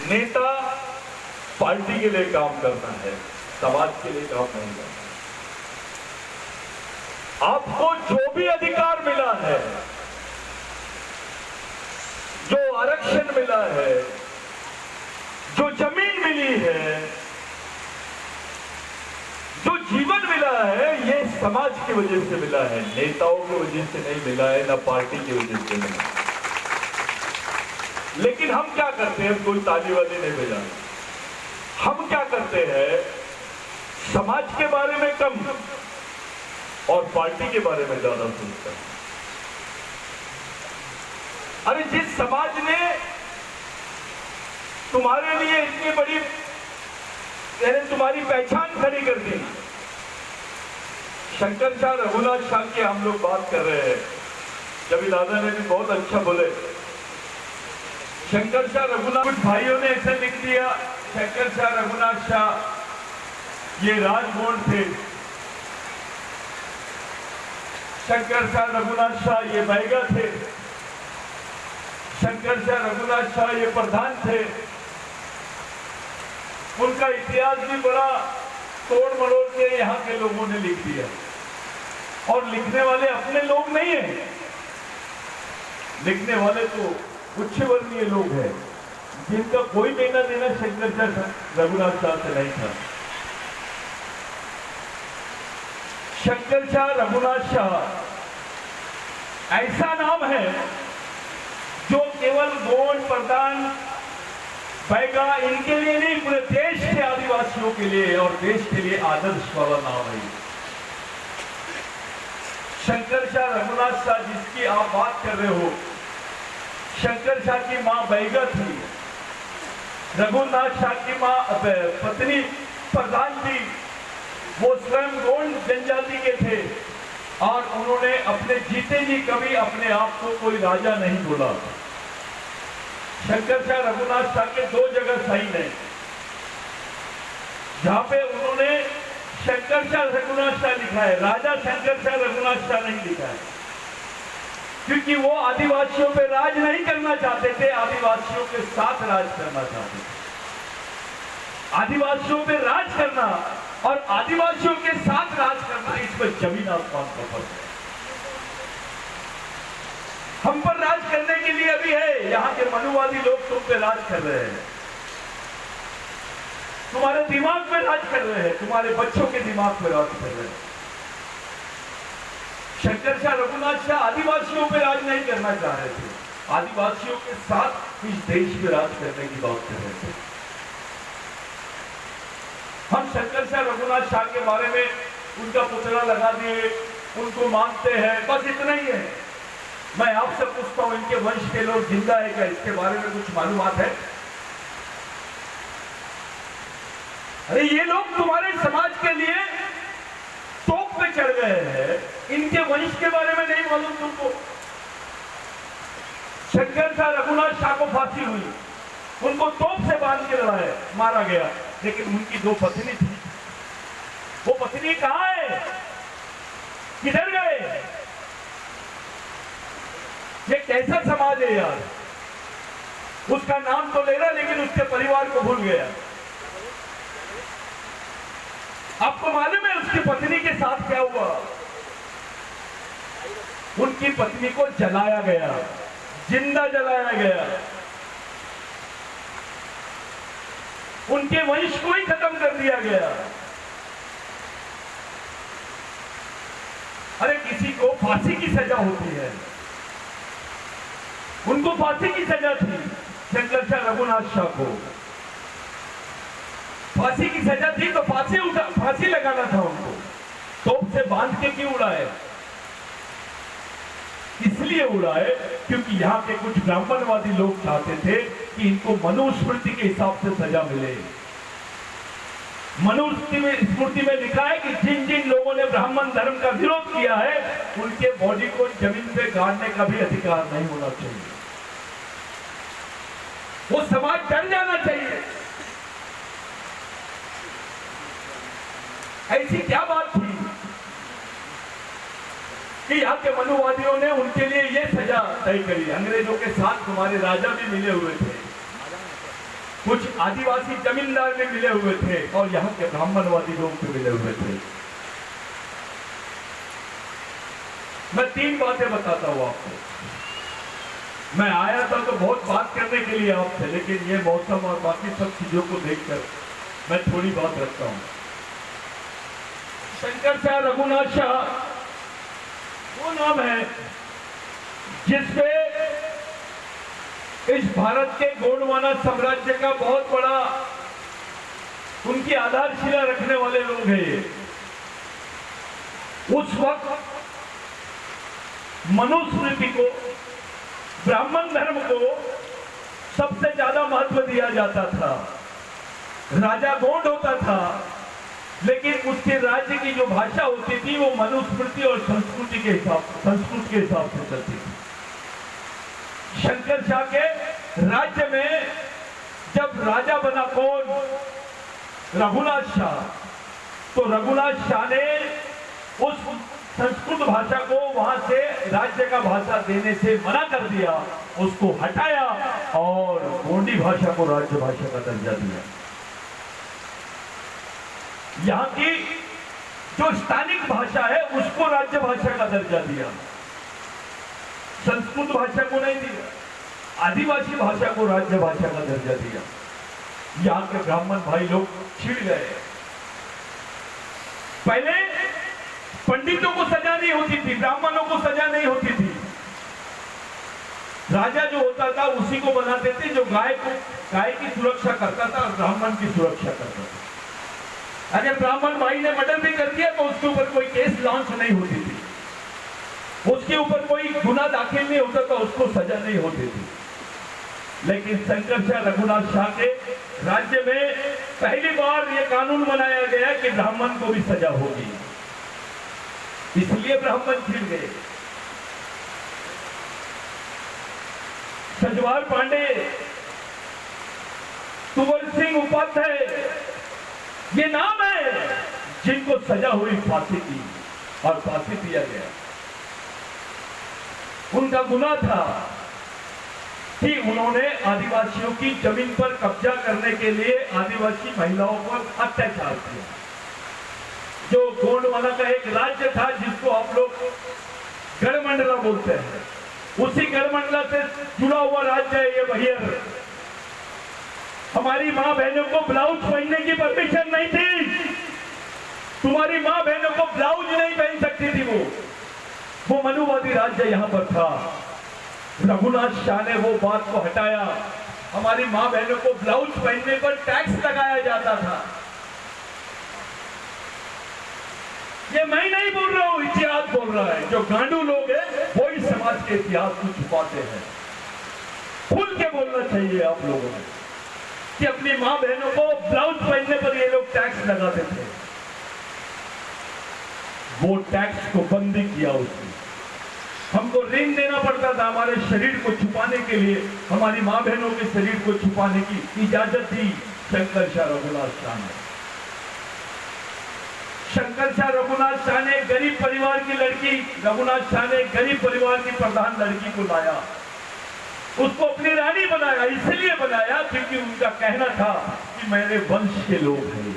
नेता पार्टी के लिए काम करना है, समाज के लिए काम नहीं करना। आपको जो भी अधिकार मिला है, जो आरक्षण मिला है, जो जमीन मिली है, जो जीवन मिला है, ये समाज की वजह से मिला है, नेताओं की वजह से नहीं मिला है, ना पार्टी की वजह से मिला है। लेकिन हम क्या करते हैं, कोई ताली वाली नहीं बजाते। हम क्या करते हैं, समाज के बारे में कम और पार्टी के बारे में ज्यादा सोचते हैं। अरे जिस समाज ने तुम्हारे लिए इतनी बड़ी तुम्हारी पहचान खड़ी कर दी, शंकर शाह रघुनाथ शाह की हम लोग बात कर रहे हैं। कभी दादा ने भी बहुत अच्छा बोले, शंकर शाह रघुनाथ, कुछ भाइयों ने ऐसे लिख दिया, शंकर शाह रघुनाथ शाह ये राजमोहन थे, शंकर शाह रघुनाथ शाह ये बैगा थे, शंकर शाह रघुनाथ शाह ये प्रधान थे। उनका इतिहास भी बड़ा तोड़ मरोड़ के यहाँ के लोगों ने लिख दिया, और लिखने वाले अपने लोग नहीं हैं, लिखने वाले तो उच्च वर्गीय लोग हैं, जिनका कोई लेना देना शंकर शाह रघुनाथ शाह से नहीं था। शंकर शाह रघुनाथ शाह ऐसा नाम है जो केवल गोंड, प्रधान, बैगा इनके लिए नहीं, पूरे देश के आदिवासियों के लिए और देश के लिए आदर्श वाला नाम है। शंकर शाह रघुनाथ शाह जिसकी आप बात कर रहे हो, शंकर शाह की मां बैगा थी, रघुनाथ शाह की मां पत्नी प्रधान थी। वो स्वयं गोंड जनजाति के थे और उन्होंने अपने जीते जी कभी अपने आप को कोई राजा नहीं बोला। शंकर शाह रघुनाथ शाह के दो जगह सही है जहां पे उन्होंने शंकर शाह रघुनाथ शाह लिखा है, राजा शंकर शाह रघुनाथ शाह नहीं लिखा है, क्योंकि वो आदिवासियों पे राज नहीं करना चाहते थे, आदिवासियों के साथ राज करना चाहते थे। आदिवासियों पे राज करना और आदिवासियों के साथ राज करना, इस पर जमीन आसमान का फर्क है। हम पर राज करने के लिए अभी है, यहाँ के मनुवादी लोग तुम पे राज कर रहे हैं, तुम्हारे दिमाग पे राज कर रहे हैं, तुम्हारे बच्चों के दिमाग पे राज कर रहे हैं। शंकर शाह रघुनाथ शाह आदिवासियों पे राज नहीं करना चाह रहे थे, आदिवासियों के साथ इस देश पे राज करने की बात कर रहे थे। हम शंकर शाह रघुनाथ शाह के बारे में उनका पुतला लगा दिए, उनको मानते हैं, बस इतना ही है। मैं आपसे पूछता हूं, इनके वंश के लोग जिंदा है क्या? इसके बारे में कुछ मालूमात है? अरे ये लोग तुम्हारे समाज के लिए तोप पे चढ़ गए हैं, इनके वंश के बारे में नहीं मालूम तुमको? शंकर शाह रघुनाथ शाह को फांसी हुई, उनको तोप से बांध के लड़ाया, मारा गया, लेकिन उनकी दो पत्नी थी। वो पत्नी कहां है, किधर गए? ये कैसा समाज है यार? उसका नाम तो ले रहा लेकिन उसके परिवार को भूल गया। आपको मालूम है उसकी पत्नी के साथ क्या हुआ? उनकी पत्नी को जलाया गया, जिंदा जलाया गया, उनके वंश को ही खत्म कर दिया गया। अरे किसी को फांसी की सजा होती है, उनको फांसी की सजा थी। शंकर शाह रघुनाथ शाह को फांसी की सजा थी तो फांसी लगाना था उनको, तोप से बांध के क्यों उड़ाए? इसलिए उड़ाए क्योंकि यहाँ के कुछ ब्राह्मणवादी लोग चाहते थे कि इनको मनुस्मृति के हिसाब से सजा मिले। मनुस्मृति में लिखा है कि जिन जिन लोगों ने ब्राह्मण धर्म का विरोध किया है, उनके बॉडी को जमीन पे गाड़ने का भी अधिकार नहीं होना चाहिए। वो समाज डर जाना चाहिए। ऐसी क्या बात थी कि यहाँ के मनुवादियों ने उनके लिए ये सजा तय करी? अंग्रेजों के साथ तुम्हारे राजा भी मिले हुए थे, कुछ आदिवासी जमींदार भी मिले हुए थे और यहाँ के ब्राह्मणवादी लोग भी मिले हुए थे। मैं 3 बातें बताता हूं आपको। मैं आया था तो बहुत बात करने के लिए आपसे, लेकिन ये मौसम और बाकी सब चीजों को देखकर मैं थोड़ी बात रखता हूं। शंकर शाह रघुनाथ शाह वो नाम है जिसपे इस भारत के गोंडवाना साम्राज्य का बहुत बड़ा उनकी आधारशिला रखने वाले लोग हैं। उस वक्त मनुस्मृति को, ब्राह्मण धर्म को सबसे ज्यादा महत्व दिया जाता था। राजा गोंड होता था, लेकिन उसके राज्य की जो भाषा होती थी वो मनुस्मृति और संस्कृत के हिसाब से चलती थी। शंकर शाह के राज्य में जब राजा बना कौन? रघुनाथ शाह। तो रघुनाथ शाह ने उस संस्कृत भाषा को वहां से राज्य का भाषा देने से मना कर दिया, उसको हटाया और गोंडी भाषा को राज्य भाषा का दर्जा दिया। यहाँ की जो स्थानिक भाषा है उसको राज्य भाषा का दर्जा दिया, संस्कृत भाषा को नहीं दिया। आदिवासी भाषा को राज्य भाषा का दर्जा दिया। यहाँ के ब्राह्मण भाई लोग छिड़ गए। पहले पंडितों को सजा नहीं होती थी, ब्राह्मणों को सजा नहीं होती थी। राजा जो होता था उसी को बनाते थे जो गाय की सुरक्षा करता था और ब्राह्मण की सुरक्षा करता था। अगर ब्राह्मण भाई ने मर्डर भी कर दिया तो उसके ऊपर कोई केस लॉन्च नहीं होती थी, उसके ऊपर कोई गुनाह दाखिल नहीं होता था, उसको सजा नहीं होती थी। लेकिन शंकर शाह रघुनाथ शाह के राज्य में पहली बार यह कानून बनाया गया कि ब्राह्मण को भी सजा होगी, इसलिए ब्राह्मण छिड़ गए। सजवार पांडे, कुंवर सिंह उपाध्याय, ये नाम है जिनको सजा हुई फांसी की और फांसी दिया गया। उनका गुनाह था कि उन्होंने आदिवासियों की जमीन पर कब्जा करने के लिए आदिवासी महिलाओं पर अत्याचार किया। जो गोंडवाना का एक राज्य था जिसको आप लोग गढ़मंडला बोलते हैं, उसी गढ़मंडला से जुड़ा हुआ राज्य है ये बहियर। हमारी मां बहनों को ब्लाउज पहनने की परमिशन नहीं थी, तुम्हारी मां बहनों को ब्लाउज नहीं पहन सकती थी। वो मनुवादी राज्य यहां पर था। रघुनाथ शाह ने वो बात को हटाया। हमारी मां बहनों को ब्लाउज पहनने पर टैक्स लगाया जाता था। ये मैं नहीं बोल रहा हूं, इतिहास बोल रहा है। जो गांडू लोग हैं वो इस समाज के इतिहास को छुपाते हैं। खुल के बोलना चाहिए आप लोगों ने कि अपनी मां बहनों को ब्लाउज पहनने पर ये लोग टैक्स लगाते थे। वो टैक्स को बंदी किया उसने। हमको ऋण देना पड़ता था हमारे शरीर को छुपाने के लिए, हमारी मां बहनों के शरीर को छुपाने की इजाजत दी शंकर शाह रघुनाथ शाह ने। शंकर शाह रघुनाथ शाह ने गरीब परिवार की लड़की, रघुनाथ शाह ने गरीब परिवार की प्रधान लड़की को लाया, उसको अपनी रानी बनाया। इसलिए बनाया क्योंकि उनका कहना था कि मेरे वंश के लोग हैं।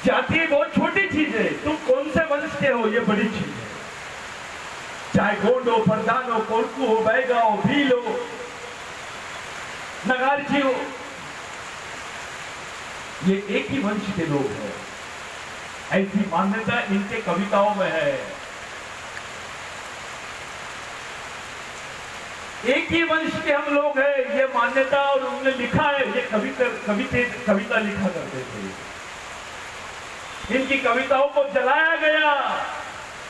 जाति बहुत छोटी चीज है, तुम कौन से वंश के हो ये बड़ी चीज है। चाहे गोंड हो, प्रधान हो, कोलकू हो, बैगा हो, भील हो, नगारजी हो, ये एक ही वंश के लोग हैं। ऐसी मान्यता इनके कविताओं में है। एक ही वंश के हम लोग हैं, ये मान्यता, और उन्होंने लिखा है। ये कविता लिखा करते थे। इनकी कविताओं को जलाया गया।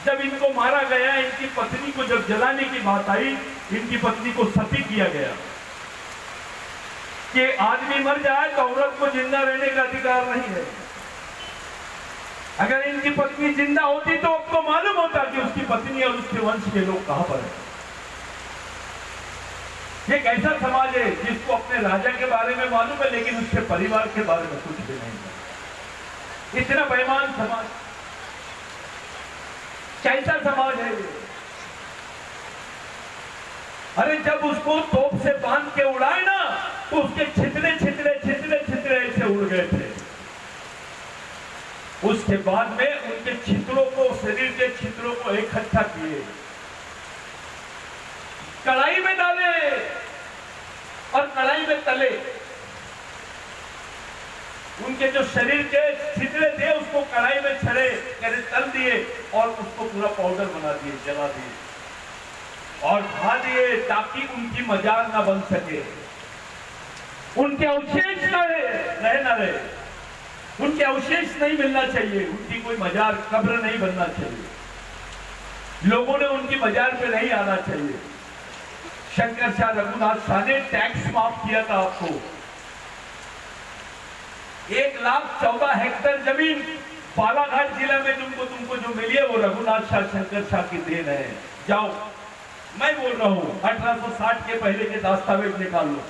जब इनको मारा गया, इनकी पत्नी को जब जलाने की बात आई, इनकी पत्नी को सती किया गया कि आदमी मर जाए तो औरत को जिंदा रहने का अधिकार नहीं है। अगर इनकी पत्नी जिंदा होती तो आपको मालूम होता कि उसकी पत्नी और उसके वंश के लोग कहां पर हैं। ये कैसा समाज है जिसको अपने राजा के बारे में मालूम है लेकिन उसके परिवार के बारे में कुछ भी नहीं है। इतना बेईमान समाज, कैसा समाज है ये? अरे जब उसको तोप से बांध के उड़ाए ना तो उसके छितरे छितरे छितरे छितरे ऐसे उड़ गए थे। उसके बाद में उनके छितरों को, शरीर के छितरों को इकट्ठा किए, कढ़ाई में डाले और कढ़ाई में तले। उनके जो शरीर के छितरे थे उसको कढ़ाई में छड़े करे तल दिए और उसको पूरा पाउडर बना दिए, जला दिए और खा दिए ताकि उनकी मजार ना बन सके, उनके अवशेष न रहे, उनके अवशेष नहीं मिलना चाहिए, उनकी कोई मजार कब्र नहीं बनना चाहिए, लोगों ने उनकी मजार पे नहीं आना चाहिए। शंकर शाह रघुनाथ शाह ने टैक्स माफ किया था आपको। 1,14,000 हेक्टेयर जमीन बालाघाट जिला में तुमको जो मिली है वो रघुनाथ शाह, शंकर शाह की देन है। जाओ, मैं बोल रहा हूं 1860 के पहले के दस्तावेज निकाल लो।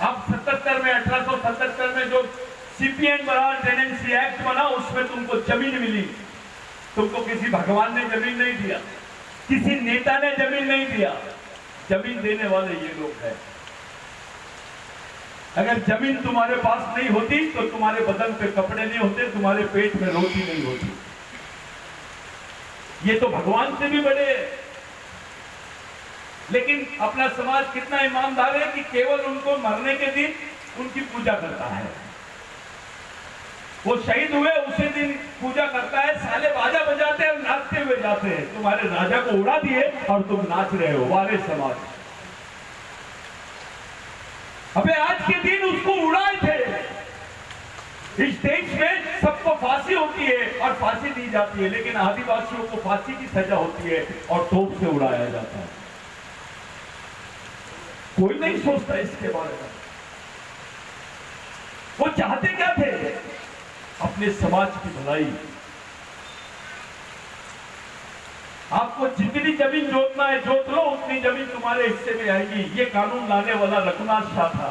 अब 77 में 1877 में जो सीपीएन बना, टेनेंसी एक्ट बना, उसमें तुमको जमीन मिली। तुमको किसी भगवान ने जमीन नहीं दिया, किसी नेता ने जमीन नहीं दिया, जमीन देने वाले ये लोग हैं। अगर जमीन तुम्हारे पास नहीं होती तो तुम्हारे बदन पे कपड़े नहीं होते, तुम्हारे पेट में रोटी नहीं होती। ये तो भगवान से भी बड़े हैं। लेकिन अपना समाज कितना ईमानदार है कि केवल उनको मरने के दिन उनकी पूजा करता है। वो शहीद हुए उसी दिन पूजा करता है, साले बाजा बजाते हैं, नाचते हुए जाते हैं। तुम्हारे राजा को उड़ा दिए और तुम नाच रहे हो, वारे समाज। अबे आज के दिन उसको उड़ाए थे। इस देश में सबको फांसी होती है और फांसी दी जाती है, लेकिन आदिवासियों को फांसी की सजा होती है और तोप से उड़ाया जाता है। कोई नहीं सोचता इसके बारे में। वो चाहते क्या थे? अपने समाज की भलाई। आपको जितनी जमीन जोतना है जोत लो, उतनी जमीन तुम्हारे हिस्से में आएगी। ये कानून लाने वाला रघुनाथ शाह था।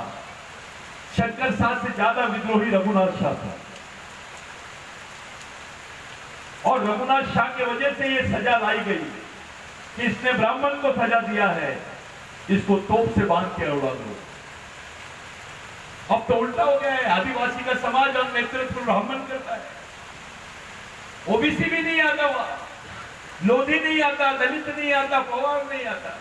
शंकर शाह से ज्यादा विद्रोही रघुनाथ शाह था और रघुनाथ शाह की वजह से ये सजा लाई गई कि इसने ब्राह्मण को सजा दिया है, इसको तोप से बांध के उड़ा दो। अब तो उल्टा हो गया है, आदिवासी का समाज और नेतृत्व ब्राह्मण करता है। ओबीसी भी नहीं आता, वहां लोधी नहीं आता, दलित नहीं आता, पवार नहीं आता।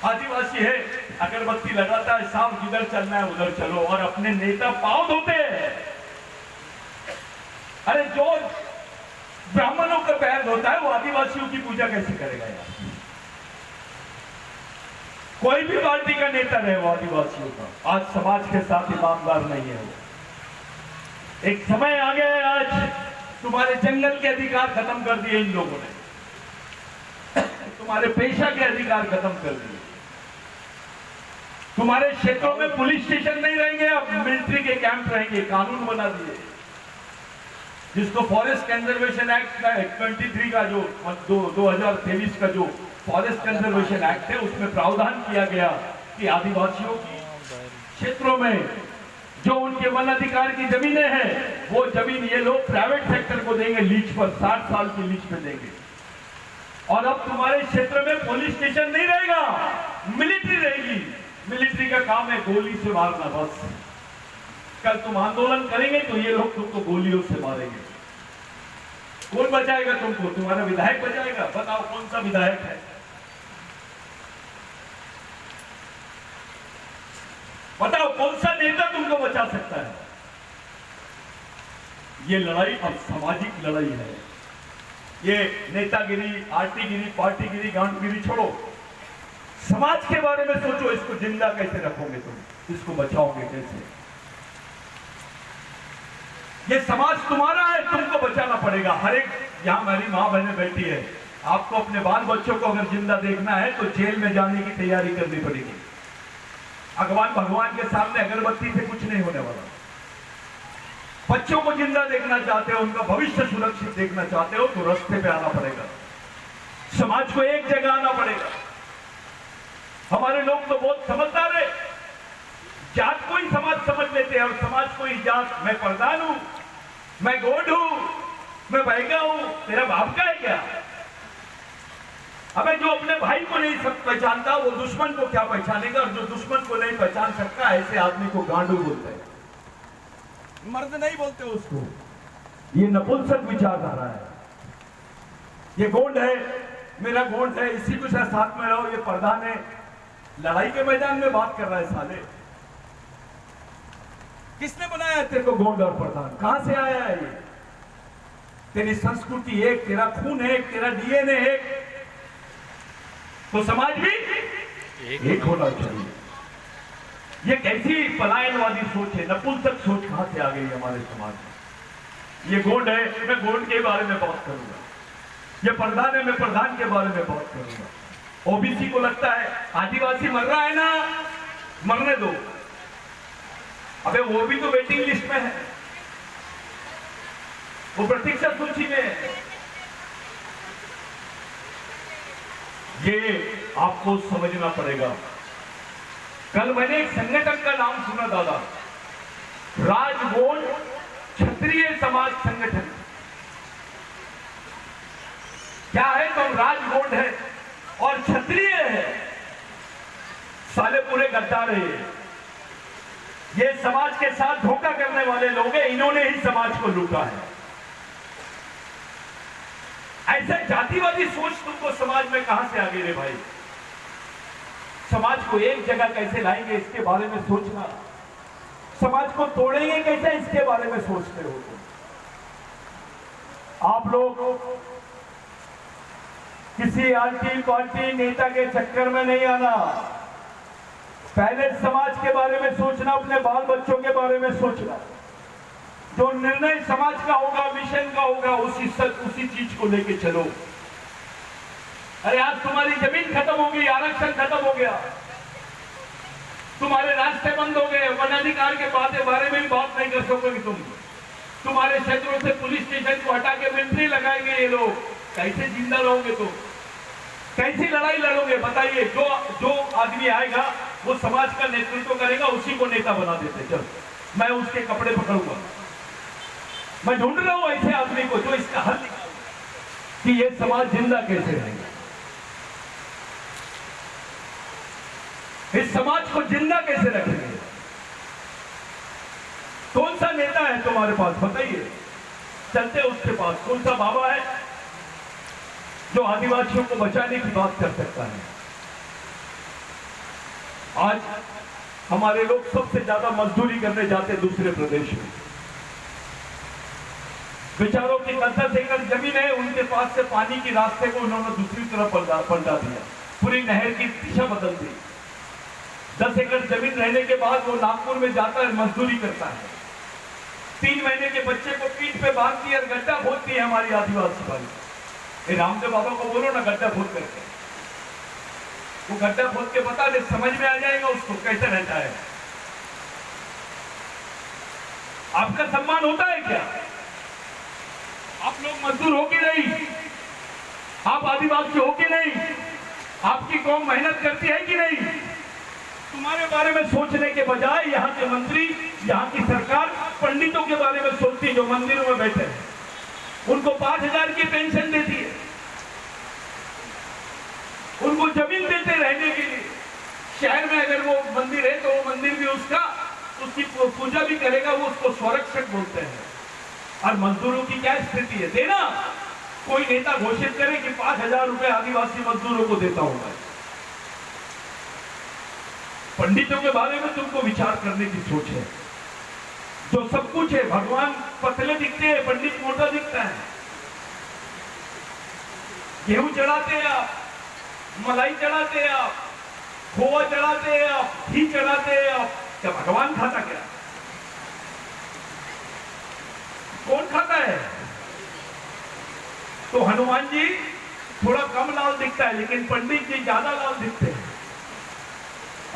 आदिवासी है, अगरबत्ती लगाता है, साफ जिधर चलना है उधर चलो, और अपने नेता पांव धोते हैं। अरे जो ब्राह्मणों का पैर धोता है वो आदिवासियों की पूजा कैसे करेगा यार? कोई भी पार्टी का नेता रहे वो आदिवासियों का आज समाज के साथ ईमानदार नहीं है। वो एक समय आ गया है, आज तुम्हारे जंगल के अधिकार खत्म कर दिए इन लोगों ने, तुम्हारे पेशा के अधिकार खत्म कर दिए। तुम्हारे क्षेत्रों में पुलिस स्टेशन नहीं रहेंगे, अब मिलिट्री के कैंप रहेंगे। कानून बना दिए जिसको फॉरेस्ट कंजर्वेशन एक्ट 23 का जो 2023 का जो फॉरेस्ट कंजर्वेशन एक्ट है, उसमें प्रावधान किया गया कि आदिवासियों की क्षेत्रों में जो उनके वन अधिकार की जमीनें हैं, वो जमीन ये लोग प्राइवेट सेक्टर को देंगे लीज पर, 60 साल की लीज पे देंगे। और अब तुम्हारे क्षेत्र में पुलिस स्टेशन नहीं रहेगा, मिलिट्री रहेगी। मिलिट्री का काम है गोली से मारना, बस। कल तुम आंदोलन करेंगे तो ये लोग तुमको गोलियों से मारेंगे। कौन बचाएगा तुमको? तुम्हारा विधायक बचाएगा? बताओ कौन सा विधायक है? बताओ कौन सा नेता तुमको बचा सकता है? ये लड़ाई अब सामाजिक लड़ाई है। ये नेतागिरी, आरटीगिरी, पार्टीगिरी, गांडगिरी छोड़ो। समाज के बारे में सोचो, इसको जिंदा कैसे रखोगे तुम, इसको बचाओगे कैसे? ये समाज तुम्हारा है, तुमको बचाना पड़ेगा। हर एक, यहां मेरी मां बहनें बैठी है, आपको अपने बाल बच्चों को अगर जिंदा देखना है तो जेल में जाने की तैयारी करनी पड़ेगी। भगवान के सामने अगरबत्ती से कुछ नहीं होने वाला। बच्चों को जिंदा देखना चाहते हो, उनका भविष्य सुरक्षित देखना चाहते हो, तो रास्ते पे आना पड़ेगा। समाज को एक जगह आना पड़ेगा। हमारे लोग तो बहुत समझदार है, जात को ही समाज समझ लेते हैं और समाज को ही जात। मैं प्रधान हूं, मैं गोड हूं, मैं बहगा हूं, तेरा बाप का है क्या? अबे जो अपने भाई को नहीं सब पहचानता वो दुश्मन को क्या पहचानेगा, और जो दुश्मन को नहीं पहचान सकता ऐसे आदमी को गांडू बोलते हैं, मर्द नहीं बोलते उसको। ये नपुंसक विचारधारा है, ये गोंड है, मेरा गोंड है, इसी के साथ में रहो। ये प्रधान है, लड़ाई के मैदान में बात कर रहा है साले। किसने बनाया तेरे को गोंड और प्रधान? कहां से आया है ये? तेरी संस्कृति एक, तेरा खून एक, तेरा डीएनए एक, तो समाज भी एक होना चाहिए। ये कैसी पलायनवादी सोच है, नपुंसक सोच कहां से आ गई हमारे समाज में? ये गोंड है, मैं गोंड के बारे में बात करूंगा। ये प्रधान है, मैं प्रधान के बारे में बात करूंगा। ओबीसी को लगता है आदिवासी मर रहा है ना, मरने दो। अबे वो भी तो वेटिंग लिस्ट में है, वो प्रतीक्षा सूची में है। ये आपको समझना पड़ेगा। कल मैंने एक संगठन का नाम सुना दादा, राजगोंड क्षत्रिय समाज संगठन। क्या है? तो राजगोंड है और क्षत्रिय है, साले पूरे गद्दार है। ये समाज के साथ धोखा करने वाले लोग हैं, इन्होंने ही समाज को लूटा है। ऐसे जातिवादी सोच तुमको समाज में कहां से आ गई रे भाई? समाज को एक जगह कैसे लाएंगे इसके बारे में सोचना, समाज को तोड़ेंगे कैसे इसके बारे में सोचते हो तुम। आप लोग किसी आंटी पार्टी नेता के चक्कर में नहीं आना। पहले समाज के बारे में सोचना, अपने बाल बच्चों के बारे में सोचना। जो निर्णय समाज का होगा, मिशन का होगा, उसी चीज को लेके चलो। अरे आज तुम्हारी जमीन खत्म हो गई, आरक्षण खत्म हो गया, तुम्हारे रास्ते बंद हो गए, वन अधिकार के बारे में भी बात नहीं कर सकोगे तुम। तुम्हारे क्षेत्रों से पुलिस स्टेशन को हटा के मिलिट्री लगाएंगे ये लोग। कैसे जिंदा रहोगे तुम? कैसी लड़ाई लड़ोगे बताइए? जो आदमी आएगा वो समाज का नेतृत्व करेगा, उसी को नेता बना देते। चल मैं उसके कपड़े पकड़ूंगा। मैं ढूंढ रहा हूं ऐसे आदमी को जो इसका हल निकाले कि ये समाज जिंदा कैसे रहेगा, इस समाज को जिंदा कैसे रखेंगे। कौन सा नेता है तुम्हारे पास बताइए? चलते उसके पास। कौन सा बाबा है जो आदिवासियों को बचाने की बात कर सकता है? आज हमारे लोग सबसे ज्यादा मजदूरी करने जाते दूसरे प्रदेश में। बेचारों की 10 एकड़ जमीन है, उनके पास से पानी की रास्ते को उन्होंने दूसरी तरफ पलटा दिया, पूरी नहर की दिशा बदल दी। 10 एकड़ जमीन रहने के बाद वो नागपुर में जाता है, मजदूरी करता है। 3 महीने के बच्चे को पीठ पे बांधती है, गड्ढा खोदती है हमारी आदिवासी भाई। रामदेव बाबा को बोलो ना गड्ढा खोद करके, वो गड्ढा खोद के बता दे, समझ में आ जाएगा उसको कैसे रहता है। आपका सम्मान होता है क्या? आप लोग मजदूर हो कि नहीं? आप आदिवासी हो कि नहीं? आपकी कौम मेहनत करती है कि नहीं? तुम्हारे बारे में सोचने के बजाय यहाँ के मंत्री, यहाँ की सरकार पंडितों के बारे में सोचती है जो मंदिरों में बैठे हैं। उनको 5,000 की पेंशन देती है, उनको जमीन देते रहने के लिए। शहर में अगर वो मंदिर है तो वो मंदिर भी उसकी पूजा भी करेगा, वो उसको संरक्षक बोलते हैं। और मजदूरों की क्या स्थिति है? देना कोई नेता घोषित करे कि 5,000 रुपए आदिवासी मजदूरों को देता होगा। पंडितों के बारे में तुमको विचार करने की सोच है। जो सब कुछ है, भगवान पतले दिखते हैं, पंडित मोटा दिखता है। गेहूं चढ़ाते हैं आप, मलाई चढ़ाते हैं आप, खोआ चढ़ाते हैं आप, घी चढ़ाते हैं आप, क्या भगवान खाता क्या? कौन खाता है? तो हनुमान जी थोड़ा कम लाल दिखता है, लेकिन पंडित जी ज्यादा लाल दिखते हैं।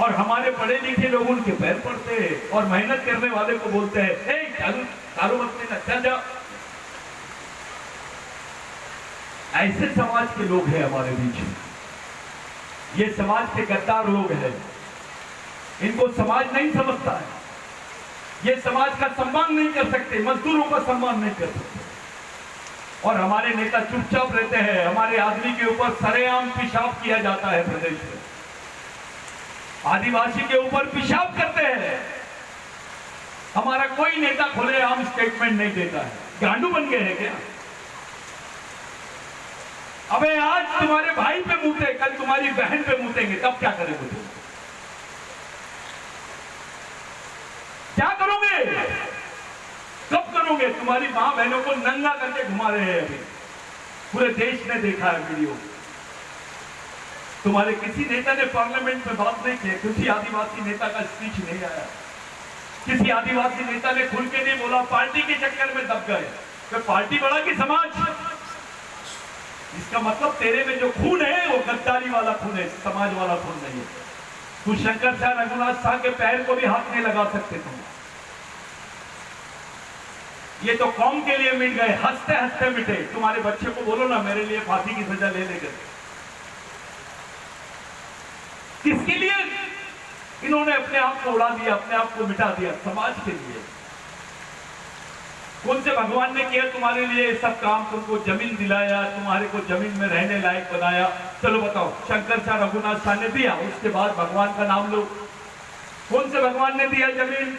और हमारे पढ़े लिखे लोग उनके पैर पड़ते हैं और मेहनत करने वाले को बोलते हैं दारू मत पीना, चल जाओ। ऐसे समाज के लोग हैं हमारे बीच। ये समाज के गद्दार लोग हैं, इनको समाज नहीं समझता है। ये समाज का सम्मान नहीं कर सकते, मजदूरों का सम्मान नहीं कर सकते। और हमारे नेता चुपचाप रहते हैं। हमारे आदमी के ऊपर सरेआम पेशाब किया जाता है प्रदेश में, आदिवासी के ऊपर पेशाब करते हैं। हमारा कोई नेता खुलेआम स्टेटमेंट नहीं देता है। गांडू बन गए हैं क्या? अबे आज तुम्हारे भाई पे मुते, कल तुम्हारी बहन पे मुतेंगे, तब क्या करेंगे तुम? क्या करोगे? कब करोगे? तुम्हारी मां बहनों को नंगा करके घुमा रहे हैं अभी, पूरे देश ने देखा है वीडियो। तुम्हारे किसी नेता ने पार्लियामेंट में बात नहीं की, किसी आदिवासी नेता का स्पीच नहीं आया, किसी आदिवासी नेता ने खुल के नहीं बोला। पार्टी के चक्कर में दब गए। तो पार्टी बड़ा कि समाज? इसका मतलब तेरे में जो खून है वो गद्दारी वाला खून है, समाज वाला खून नहीं है। तू शंकर शाह रघुनाथ शाह के पैर को भी हाथ नहीं लगा सकते तुम। ये तो कौम के लिए मिट गए, हंसते हंसते मिटे। तुम्हारे बच्चे को बोलो ना मेरे लिए फांसी की सजा ले लेकर। किसके लिए इन्होंने अपने आप को उड़ा दिया, अपने आप को मिटा दिया? समाज के लिए। कौन से भगवान ने किया तुम्हारे लिए ये सब काम? तुमको जमीन दिलाया, तुम्हारे को जमीन में रहने लायक बनाया। चलो बताओ, शंकर शाह रघुनाथ शाह ने दिया, उसके बाद भगवान का नाम लो। कौन से भगवान ने दिया जमीन?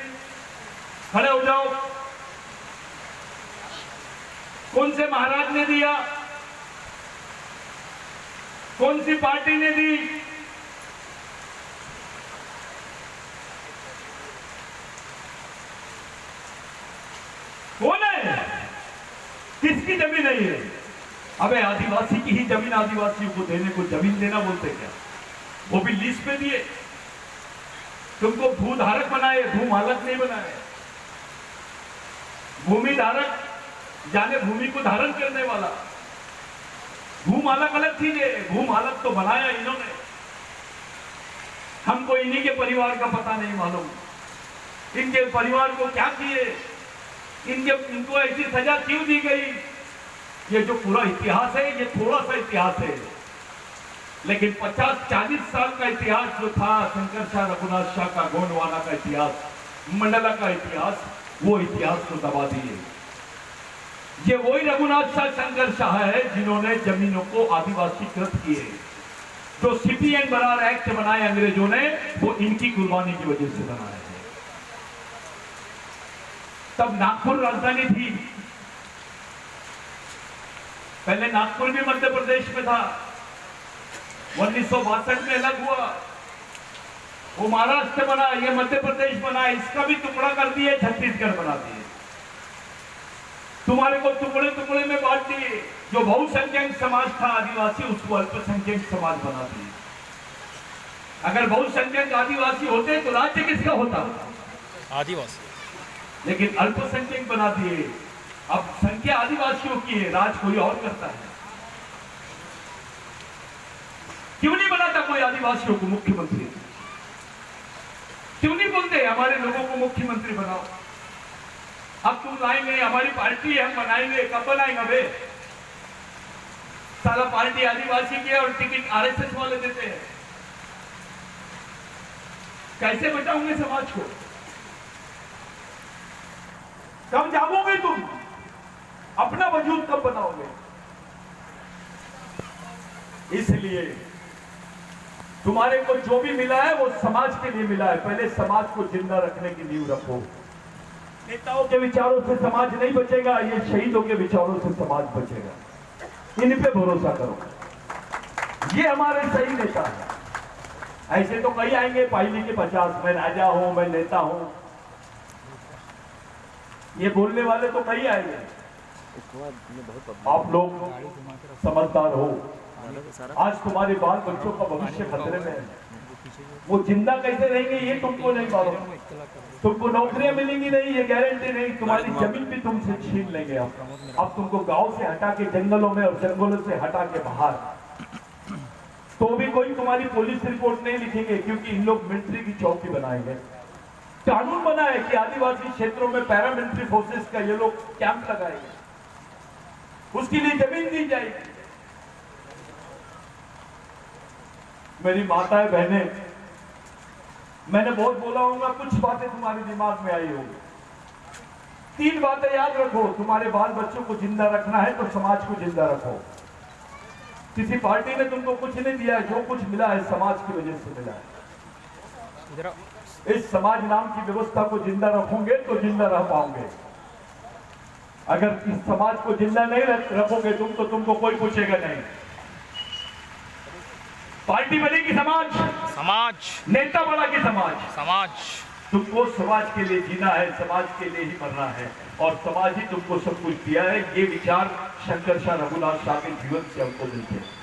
खड़े हो जाओ। कौन से महाराज ने दिया? कौन सी पार्टी ने दी? कौन है? किसकी जमीन है ये? अबे आदिवासी की ही जमीन आदिवासियों को देने को जमीन देना बोलते क्या? वो भी लीज पे दिए। तुमको भूधारक बनाए, भूमालक नहीं बनाए। भूमि धारक जाने भूमि को धारण करने वाला। भूमालक अलग चीज है, भूमालक तो बनाया इन्होंने। हमको इन्हीं के परिवार का पता नहीं मालूम, इनके परिवार को क्या किए, इनको ऐसी सजा क्यों दी गई। ये जो पूरा इतिहास है ये थोड़ा सा इतिहास है, लेकिन 50-40 साल का इतिहास जो था, शंकर शाह रघुनाथ शाह का, गोंडवाना का इतिहास, मंडला का इतिहास, वो इतिहास को दबा दिए। ये वही रघुनाथ शाह, शंकर शाह है जिन्होंने जमीनों को आदिवासी कृत किए। जो सीपीएन बरार एक्ट बनाए अंग्रेजों ने, वो इनकी कुर्बानी की वजह से बनाए। तब नागपुर राजधानी थी, पहले नागपुर भी मध्य प्रदेश में था। 1962 में अलग हुआ, वो महाराष्ट्र बना, ये मध्य प्रदेश बना। इसका भी टुकड़ा कर दिए, छत्तीसगढ़ बना दिए। तुम्हारे को टुकड़े टुकड़े में बांट दिए। जो बहुसंख्यक समाज था आदिवासी, उसको अल्पसंख्यक समाज बना दिए। अगर बहुसंख्यक आदिवासी होते तो राज्य किसका होता? आदिवासी। लेकिन अल्पसंख्यक बना दिए। अब संख्या आदिवासियों की है, राज कोई और करता है। क्यों नहीं बनाता कोई आदिवासियों को मुख्यमंत्री? क्यों नहीं बोलते हमारे लोगों को मुख्यमंत्री बनाओ? अब तुम लाएंगे, हमारी पार्टी है, हम बनाएंगे। कब बनाएंगे बे? साला पार्टी आदिवासी की है और टिकट आरएसएस वाले देते हैं। कैसे बचाओगे समाज को? कब जागोगे तुम? अपना वजूद कब बनाओगे? इसलिए तुम्हारे को जो भी मिला है वो समाज के लिए मिला है। पहले समाज को जिंदा रखने की नींव रखो। नेताओं के विचारों से समाज नहीं बचेगा, ये शहीदों के विचारों से समाज बचेगा। इन पे भरोसा करो। ये हमारे सही नेता है। ऐसे तो कई आएंगे पाइली के 50, मैं राजा हूं, मैं नेता हूं, ये बोलने वाले तो कई आएंगे। आप लोग समझदार हो। आज तुम्हारे बाल बच्चों का भविष्य खतरे में है। वो जिंदा कैसे रहेंगे ये तुमको नहीं मालूम। तुमको नौकरियां मिलेंगी नहीं, ये गारंटी नहीं। तुम्हारी जमीन भी तुमसे छीन लेंगे। अब तुमको गांव से हटा के जंगलों में और जंगलों से हटा के बाहर, तो भी कोई तुम्हारी पुलिस रिपोर्ट नहीं लिखेंगे, क्योंकि इन लोग मिलिट्री की चौकी बनाएंगे। कानून बना है कि आदिवासी क्षेत्रों में पैरामिलिट्री फोर्सेस का ये लोग कैंप लगाएंगे, उसके लिए जमीन दी जाएगी। मेरी माताएं बहनें, मैंने बहुत बोला होगा, कुछ बातें तुम्हारे दिमाग में आई होगी। 3 बातें याद रखो। तुम्हारे बाल बच्चों को जिंदा रखना है तो समाज को जिंदा रखो। किसी पार्टी ने तुमको कुछ नहीं दिया है, जो कुछ मिला है समाज की वजह से मिला है। इस समाज नाम की व्यवस्था को जिंदा रखोगे तो जिंदा रह पाओगे। अगर इस समाज को जिंदा नहीं रखोगे तुम तो तुमको कोई पूछेगा नहीं। पार्टी बनेगी समाज, नेता बना की समाज। तुमको समाज के लिए जीना है, समाज के लिए ही मरना है, और समाज ही तुमको सब कुछ दिया है। ये विचार शंकरशाह रघुनाथ शाह के जीवन से हमको मिलते हैं।